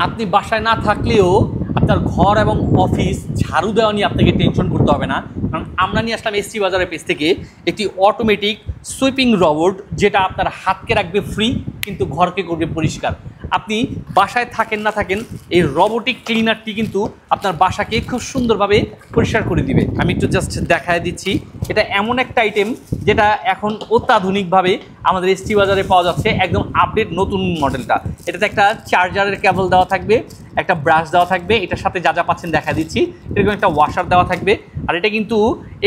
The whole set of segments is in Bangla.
আপনি বাসায় না থাকলেও আপনার ঘর এবং অফিস ঝাড়ু দেওয়া নিয়ে আপনাকে টেনশন করতে হবে না, কারণ আমরা নিয়ে আসলাম এসটি বাজারের পেজ থেকে একটি অটোমেটিক সুইপিং রোবট, যেটা আপনার হাতকে রাখবে ফ্রি কিন্তু ঘরকে করবে পরিষ্কার। আপনি বাসায় থাকেন না থাকেন, এই রোবোটিক ক্লিনারটি কিন্তু আপনার বাসাকে খুব সুন্দরভাবে পরিষ্কার করে দিবে। আমি একটু জাস্ট দেখায় দিচ্ছি। এটা এমন একটা আইটেম যেটা এখন অত্যাধুনিকভাবে আমাদের এসটি বাজারে পাওয়া যাচ্ছে, একদম আপডেট নতুন মডেলটা। এটাতে একটা চার্জারের কেবল দেওয়া থাকবে, একটা ব্রাশ দেওয়া থাকবে, এটার সাথে যা যা পাচ্ছেন দেখা দিচ্ছি, এরকম একটা ওয়াশার দেওয়া থাকবে। আর এটা কিন্তু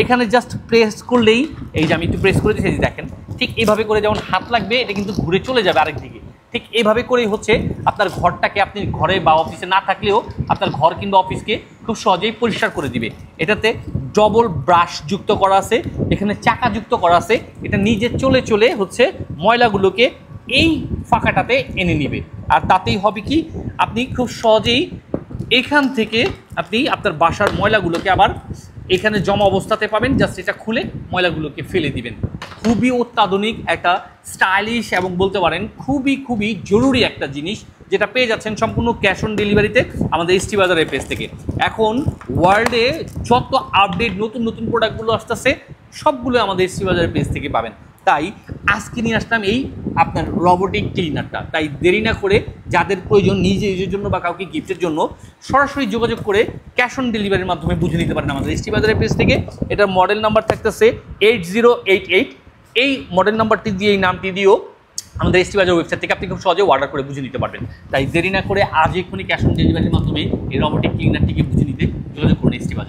এখানে জাস্ট প্রেস করলেই, এই যে আমি একটু প্রেস করে দিয়েছি দেখেন, ঠিক এইভাবে করে যেমন হাত লাগবে এটা কিন্তু ঘুরে চলে যাবে আরেক দিকে। ঠিক এইভাবে করেই হচ্ছে আপনার ঘরটাকে, আপনি ঘরে বা অফিসে না থাকলেও আপনার ঘর কিংবা অফিসকে খুব সহজেই পরিষ্কার করে দিবে। এটাতে ডবল ব্রাশ যুক্ত করা আছে, এখানে চাকা যুক্ত করা আছে, এটা নিজে চলে চলে হচ্ছে ময়লাগুলোকে এই ফাঁকাটাতে এনে নিবে। আর তাতেই হবে কি, আপনি খুব সহজেই এখান থেকে আপনি আপনার বাসার ময়লাগুলোকে আবার এখানে জমা অবস্থাতে পাবেন, জাস্ট এটা খুলে ময়লাগুলোকে ফেলে দিবেন। খুবই অত্যাধুনিক একটা স্টাইলিশ এবং বলতে পারেন খুবই জরুরি একটা জিনিস, যেটা পেয়ে যাচ্ছেন সম্পূর্ণ ক্যাশ অন ডেলিভারিতে আমাদের এসটি বাজারের পেজ থেকে। এখন ওয়ার্ল্ডে যত আপডেট নতুন নতুন প্রোডাক্টগুলো আসতেছে সবগুলো আমাদের এসটি বাজারের পেজ থেকে পাবেন। তাই আজকে নিয়ে আসলাম এই আপনার রোবোটিক ক্লিনারটা। তাই দেরি না করে যাদের প্রয়োজন নিজের জন্য বা কাউকে গিফটের জন্য, সরাসরি যোগাযোগ করে ক্যাশ অন ডেলিভারির মাধ্যমে বুঝে নিতে পারেন আমাদের এসটি বাজারের পেজ থেকে। এটার মডেল নাম্বার থাকতেছে 8088। এই মডেল নাম্বারটি দিয়ে, এই নামটি দিয়েও আমাদের এসটি বাজার ওয়েবসাইট থেকে আপনি খুব সহজে অর্ডার করে বুঝে নিতে পারবেন। তাই দেরি না করে আজ এক্ষুনি ক্যাশ অন ডেলিভারির মাধ্যমে এই রোবোটিক ক্লিনারটিকে বুঝে নিতে যোগাযোগ করুন এসটি বাজার।